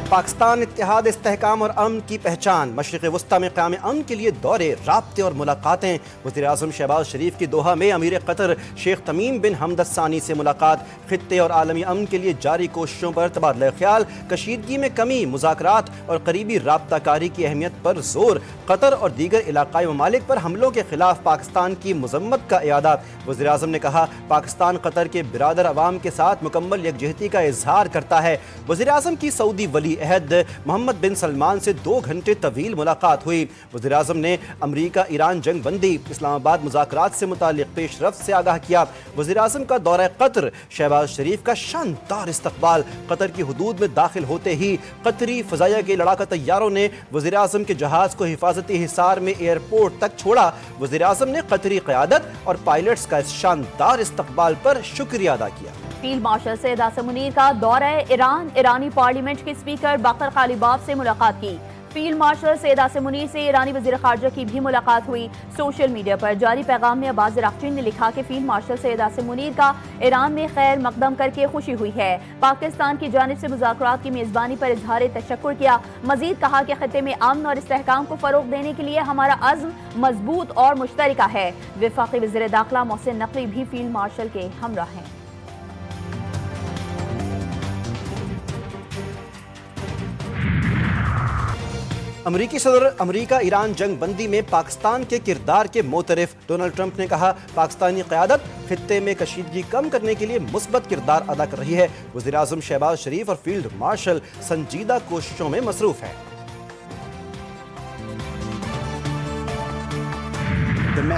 پاکستان اتحاد استحکام اور امن کی پہچان، مشرق وسطی میں قیام امن کے لیے دورے، رابطے اور ملاقاتیں۔ وزیراعظم شہباز شریف کی دوحہ میں امیر قطر شیخ تمیم بن حمد الثانی سے ملاقات، خطے اور عالمی امن کے لیے جاری کوششوں پر تبادلہ خیال، کشیدگی میں کمی، مذاکرات اور قریبی رابطہ کاری کی اہمیت پر زور، قطر اور دیگر علاقائی ممالک پر حملوں کے خلاف پاکستان کی مذمت کا اعادہ۔ وزیراعظم نے کہا پاکستان قطر کے برادر عوام کے ساتھ مکمل یکجہتی کا اظہار کرتا ہے۔ وزیراعظم کی سعودی ولی عہد محمد بن سلمان سے 2 گھنٹے طویل ملاقات ہوئی۔ وزیراعظم نے امریکہ ایران جنگ بندی، اسلام آباد مذاکرات سے متعلق پیش رفت سے آگاہ کیا۔ وزیراعظم کا دورہ قطر، شہباز شریف کا شاندار استقبال، قطر کی حدود میں داخل ہوتے ہی قطری فضائیہ کے لڑاکا طیاروں نے وزیراعظم کے جہاز کو حفاظتی حصار میں ایئرپورٹ تک چھوڑا۔ وزیراعظم نے قطری قیادت اور پائلٹس کا اس شاندار استقبال پر شکریہ ادا کیا۔ فیلڈ مارشل سید عاصم منیر کا دورہ ایران، ایرانی پارلیمنٹ کے اسپیکر باقر غالیباف سے ملاقات کی۔ فیلڈ مارشل سید عاصم منیر سے ایرانی وزیر خارجہ کی بھی ملاقات ہوئی۔ سوشل میڈیا پر جاری پیغام میں عباس عراقچی نے لکھا کہ فیلڈ مارشل سید عاصم منیر کا ایران میں خیر مقدم کر کے خوشی ہوئی ہے، پاکستان کی جانب سے مذاکرات کی میزبانی پر اظہار تشکر کیا۔ مزید کہا کہ خطے میں امن اور استحکام کو فروغ دینے کے لیے ہمارا عزم مضبوط اور مشترکہ ہے۔ وفاقی وزیر داخلہ محسن نقوی بھی فیلڈ مارشل کے ہمراہ ہیں۔ امریکی صدر امریکہ ایران جنگ بندی میں پاکستان کے کردار کے معترف۔ ڈونلڈ ٹرمپ نے کہا پاکستانی قیادت خطے میں کشیدگی کم کرنے کے لیے مثبت کردار ادا کر رہی ہے۔ وزیراعظم شہباز شریف اور فیلڈ مارشل سنجیدہ کوششوں میں مصروف ہیں۔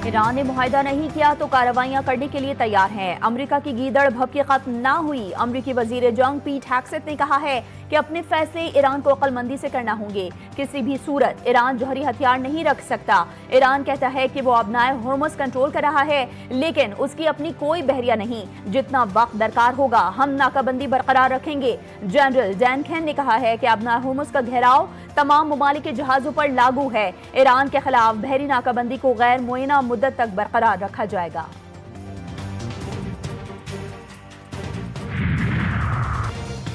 ایران نے معاہدہ نہیں کیا تو کارروائیاں کرنے کے لیے تیار ہیں۔ امریکہ کی گیدڑ بھبکی ختم نہ ہوئی۔ امریکی وزیر جنگ پیٹ ہیگسیت نے کہا ہے کہ اپنے فیصلے ایران کو عقل مندی سے کرنا ہوں گے۔ کسی بھی صورت ایران جوہری ہتھیار نہیں رکھ سکتا۔ ایران کہتا ہے کہ وہ ابنائے ہرمز کنٹرول کر رہا ہے، لیکن اس کی اپنی کوئی بحریہ نہیں۔ جتنا وقت درکار ہوگا ہم ناکہ بندی برقرار رکھیں گے۔ جنرل ڈین کین نے کہا ہے کہ ابنائے ہرمز کا گھیراؤ تمام ممالک کے جہازوں پر لاگو ہے۔ ایران کے خلاف بحری ناکہ بندی کو غیر معینہ مدت تک برقرار رکھا جائے گا۔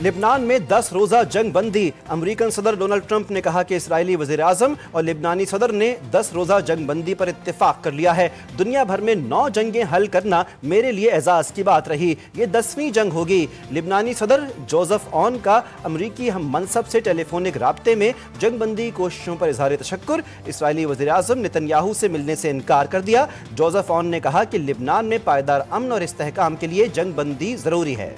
لبنان میں 10 روزہ جنگ بندی، امریکن صدر ڈونلڈ ٹرمپ نے کہا کہ اسرائیلی وزیر اعظم اور لبنانی صدر نے 10 روزہ جنگ بندی پر اتفاق کر لیا ہے۔ دنیا بھر میں 9 جنگیں حل کرنا میرے لیے اعزاز کی بات رہی، یہ 10ویں جنگ ہوگی۔ لبنانی صدر جوزف اون کا امریکی ہم منصب سے ٹیلی فونک رابطے میں جنگ بندی کوششوں پر اظہار تشکر، اسرائیلی وزیر اعظم نتن یاہو سے ملنے سے انکار کر دیا۔ جوزف اون نے کہا کہ لبنان میں پائیدار امن اور استحکام کے لیے جنگ بندی ضروری ہے۔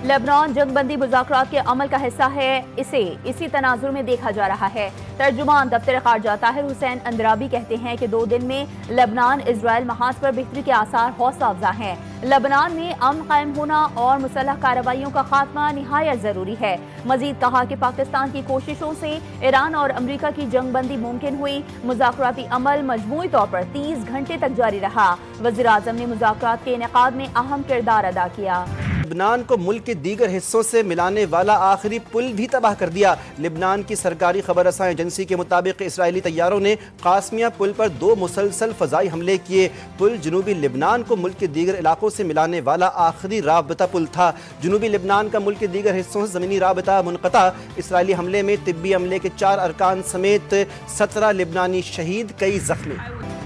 لبنان جنگ بندی مذاکرات کے عمل کا حصہ ہے، اسے اسی تناظر میں دیکھا جا رہا ہے۔ ترجمان دفتر خارجہ طاہر حسین اندرابی کہتے ہیں کہ 2 دن میں لبنان اسرائیل محاذ پر بہتری کے آثار حوصلہ افزا ہیں۔ لبنان میں امن قائم ہونا اور مسلح کارروائیوں کا خاتمہ نہایت ضروری ہے۔ مزید کہا کہ پاکستان کی کوششوں سے ایران اور امریکہ کی جنگ بندی ممکن ہوئی۔ مذاکراتی عمل مجموعی طور پر 30 گھنٹے تک جاری رہا۔ وزیر اعظم نے مذاکرات کے انعقاد میں اہم کردار ادا کیا۔ لبنان کو ملک کے دیگر حصوں سے ملانے والا آخری پل بھی تباہ کر دیا۔ لبنان کی سرکاری خبر رساں ایجنسی کے مطابق اسرائیلی طیاروں نے قاسمیہ پل پر 2 مسلسل فضائی حملے کیے۔ پل جنوبی لبنان کو ملک کے دیگر علاقوں سے ملانے والا آخری رابطہ پل تھا۔ جنوبی لبنان کا ملک کے دیگر حصوں سے زمینی رابطہ منقطع۔ اسرائیلی حملے میں طبی عملے کے 4 ارکان سمیت 17 لبنانی شہید، کئی زخمی۔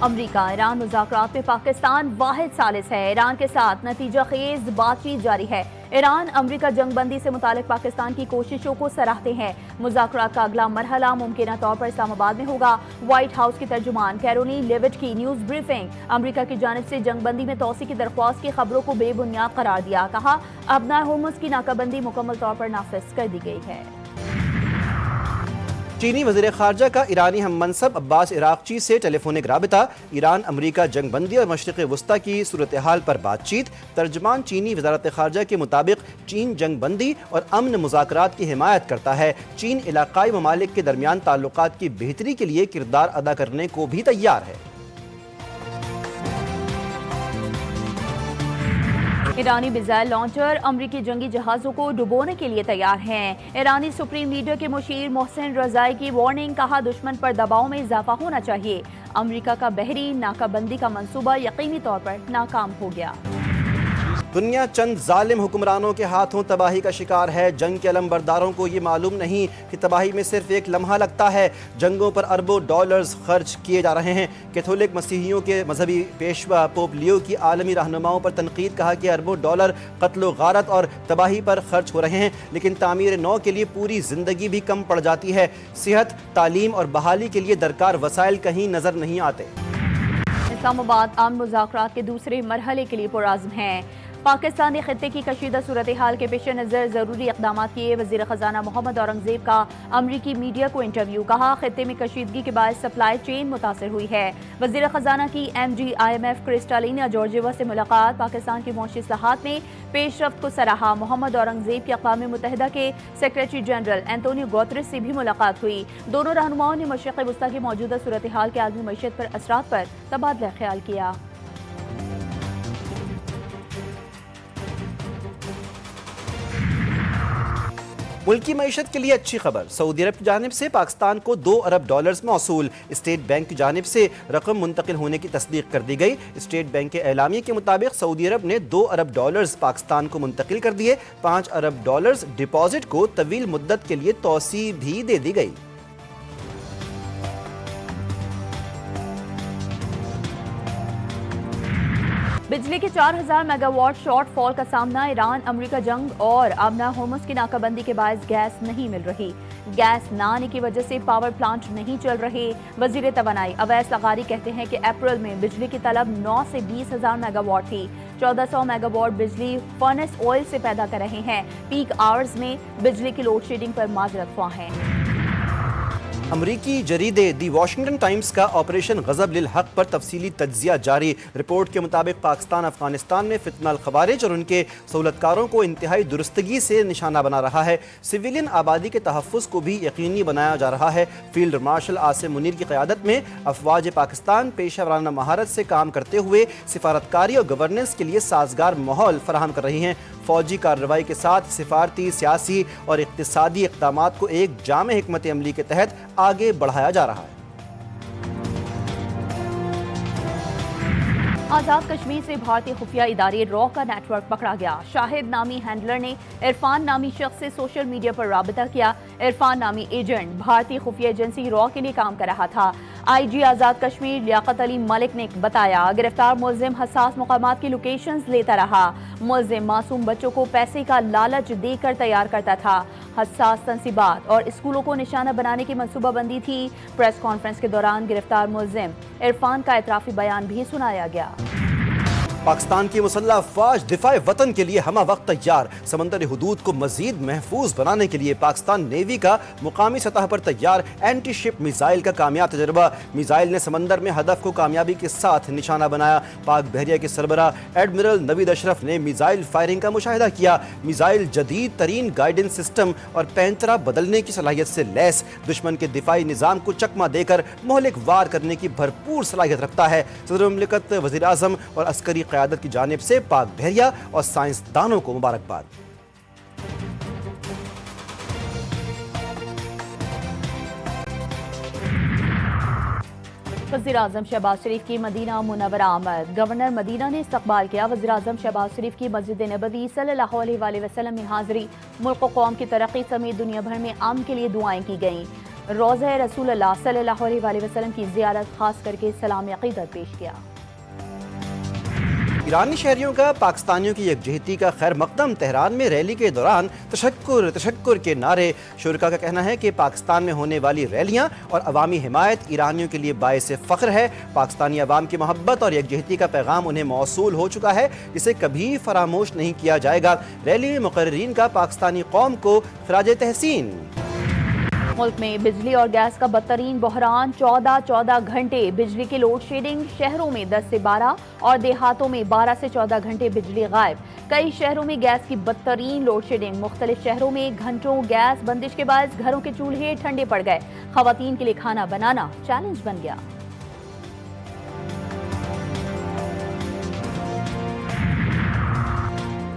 امریکہ ایران مذاکرات میں پاکستان واحد ثالث ہے۔ ایران کے ساتھ نتیجہ خیز بات چیت جاری ہے۔ ایران امریکہ جنگ بندی سے متعلق پاکستان کی کوششوں کو سراہتے ہیں۔ مذاکرات کا اگلا مرحلہ ممکنہ طور پر اسلام آباد میں ہوگا۔ وائٹ ہاؤس کی ترجمان کیرولین لیوٹ کی نیوز بریفنگ، امریکہ کی جانب سے جنگ بندی میں توسیع کی درخواست کی خبروں کو بے بنیاد قرار دیا۔ کہا ابنائے ہرمز کی ناکہ بندی مکمل طور پر نافذ کر دی گئی ہے۔ چینی وزیر خارجہ کا ایرانی ہم منصب عباس عراقچی سے ٹیلی فونک رابطہ، ایران امریکہ جنگ بندی اور مشرق وسطی کی صورتحال پر بات چیت۔ ترجمان چینی وزارت خارجہ کے مطابق چین جنگ بندی اور امن مذاکرات کی حمایت کرتا ہے۔ چین علاقائی ممالک کے درمیان تعلقات کی بہتری کے لیے کردار ادا کرنے کو بھی تیار ہے۔ ایرانی میزائل لانچر امریکی جنگی جہازوں کو ڈبونے کے لیے تیار ہیں۔ ایرانی سپریم لیڈر کے مشیر محسن رضائی کی وارننگ، کہا دشمن پر دباؤ میں اضافہ ہونا چاہیے۔ امریکہ کا بحری ناکہ بندی کا منصوبہ یقینی طور پر ناکام ہو گیا۔ دنیا چند ظالم حکمرانوں کے ہاتھوں تباہی کا شکار ہے. جنگ کے علم برداروں کو یہ معلوم نہیں کہ تباہی میں صرف ایک لمحہ لگتا ہے. جنگوں پر اربوں ڈالرز خرچ کیے جا رہے ہیں. کیتھولک مسیحیوں کے مذہبی پیشوا پوپ لیو کی عالمی رہنماؤں پر تنقید. کہا کہ اربوں ڈالر قتل و غارت اور تباہی پر خرچ ہو رہے ہیں لیکن تعمیر نو کے لیے پوری زندگی بھی کم پڑ جاتی ہے. صحت، تعلیم اور بحالی کے لیے درکار وسائل کہیں نظر نہیں آتے. اسلام آباد امن مذاکرات کے دوسرے مرحلے کے لیے پرعزم ہیں. پاکستانی خطے کی کشیدہ صورتحال کے پیش نظر ضروری اقدامات کیے. وزیر خزانہ محمد اورنگزیب کا امریکی میڈیا کو انٹرویو. کہا خطے میں کشیدگی کے باعث سپلائی چین متاثر ہوئی ہے. وزیر خزانہ کی MD/IMF کرسٹالینا جورجیوا سے ملاقات. پاکستان کی معاشی اصلاحات میں پیش رفت کو سراہا. محمد اورنگزیب کی اقوام متحدہ کے سیکریٹری جنرل اینٹونیو گوتریس سے بھی ملاقات ہوئی. دونوں رہنماؤں نے مشرق وسطی کی موجودہ صورتحال کے عالمی معیشت پر اثرات پر تبادلہ خیال کیا. ملکی معیشت کے لیے اچھی خبر. سعودی عرب کی جانب سے پاکستان کو $2 ارب موصول. اسٹیٹ بینک کی جانب سے رقم منتقل ہونے کی تصدیق کر دی گئی. اسٹیٹ بینک کے اعلامیے کے مطابق سعودی عرب نے $2 ارب پاکستان کو منتقل کر دیے. $5 ارب ڈپازٹ کو طویل مدت کے لیے توسیع بھی دے دی گئی. بجلی کے 4000 میگا واٹ شارٹ فال کا سامنا. ایران امریکہ جنگ اور آبنا ہورمز کی ناکہ بندی کے باعث گیس نہیں مل رہی. گیس نہ آنے کی وجہ سے پاور پلانٹ نہیں چل رہے. وزیر توانائی اویس لغاری کہتے ہیں کہ اپریل میں بجلی کی طلب 9 سے 20,000 میگا واٹ تھی. 1400 میگا واٹ بجلی فرنس آئل سے پیدا کر رہے ہیں. پیک آورز میں بجلی کی لوڈ شیڈنگ پر معذرت خواہ ہیں. امریکی جریدے دی واشنگٹن ٹائمز کا آپریشن غضب للحق پر تفصیلی تجزیہ جاری. رپورٹ کے مطابق پاکستان افغانستان میں فتنہ الخوارج اور ان کے سہولتکاروں کو انتہائی درستگی سے نشانہ بنا رہا ہے. سویلین آبادی کے تحفظ کو بھی یقینی بنایا جا رہا ہے. فیلڈ مارشل عاصم منیر کی قیادت میں افواج پاکستان پیشہ ورانہ مہارت سے کام کرتے ہوئے سفارتکاری اور گورننس کے لیے سازگار ماحول فراہم کر رہی ہیں. فوجی کارروائی کے ساتھ سفارتی، سیاسی اور اقتصادی اقدامات کو ایک جامع حکمت عملی کے تحت آگے بڑھایا جا رہا ہے. آزاد کشمیر سے بھارتی خفیہ ادارے را کا نیٹ ورک پکڑا گیا. شاہد نامی ہینڈلر نے عرفان نامی شخص سے سوشل میڈیا پر رابطہ کیا. عرفان نامی ایجنٹ بھارتی خفیہ ایجنسی را کے لیے کام کر رہا تھا. IG آزاد کشمیر لیاقت علی ملک نے بتایا گرفتار ملزم حساس مقامات کی لوکیشنز لیتا رہا. ملزم معصوم بچوں کو پیسے کا لالچ دے کر تیار کرتا تھا. حساس تنصیبات اور اسکولوں کو نشانہ بنانے کی منصوبہ بندی تھی. پریس کانفرنس کے دوران گرفتار ملزم عرفان کا اعترافی بیان بھی سنایا گیا. پاکستان کی مسلح افواج دفاع وطن کے لیے ہمہ وقت تیار. سمندری حدود کو مزید محفوظ بنانے کے لیے پاکستان نیوی کا مقامی سطح پر تیار اینٹی شپ میزائل کا کامیاب تجربہ. میزائل نے سمندر میں ہدف کو کامیابی کے ساتھ نشانہ بنایا. پاک بحریہ کے سربراہ ایڈمرل نوید اشرف نے میزائل فائرنگ کا مشاہدہ کیا. میزائل جدید ترین گائیڈنس سسٹم اور پینچرا بدلنے کی صلاحیت سے لیس. دشمن کے دفاعی نظام کو چکمہ دے کر مہلک وار کرنے کی بھرپور صلاحیت رکھتا ہے. صدر مملکت، وزیر اعظم اور عسکری قیادت کی جانب سے پاک بحریہ اور سائنسدانوں کو مبارکباد. وزیر اعظم شہباز شریف کی مدینہ منورہ آمد. گورنر مدینہ نے استقبال کیا. وزیر اعظم شہباز شریف کی مسجد نبوی صلی اللہ علیہ وآلہ وسلم میں حاضری. ملک و قوم کی ترقی سمیت دنیا بھر میں امن کے لیے دعائیں کی گئیں. روضہ رسول اللہ صلی اللہ علیہ وآلہ وسلم کی زیارت خاص کر کے سلام عقیدت پیش کیا. ایرانی شہریوں کا پاکستانیوں کی یکجہتی کا خیر مقدم. تہران میں ریلی کے دوران تشکر کے نعرے. شرکا کا کہنا ہے کہ پاکستان میں ہونے والی ریلیاں اور عوامی حمایت ایرانیوں کے لیے باعث فخر ہے. پاکستانی عوام کی محبت اور یکجہتی کا پیغام انہیں موصول ہو چکا ہے، جسے کبھی فراموش نہیں کیا جائے گا. ریلی میں مقررین کا پاکستانی قوم کو خراج تحسین. ملک میں بجلی اور گیس کا بدترین بحران. 14 گھنٹے بجلی کی لوڈ شیڈنگ. شہروں میں 10 سے 12 اور دیہاتوں میں 12 سے 14 گھنٹے بجلی غائب. کئی شہروں میں گیس کی بدترین لوڈ شیڈنگ. مختلف شہروں میں گھنٹوں گیس بندش کے باعث گھروں کے چولہے ٹھنڈے پڑ گئے. خواتین کے لیے کھانا بنانا چیلنج بن گیا.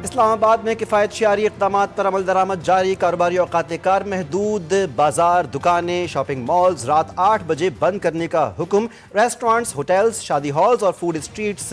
اسلام آباد میں کفایت شعاری اقدامات پر عمل درآمد جاری. کاروباری اوقات کار محدود. بازار، دکانیں، شاپنگ مالز رات 8 بجے بند کرنے کا حکم. ریسٹورانٹس، ہوٹلز، شادی ہالز اور فوڈ اسٹریٹس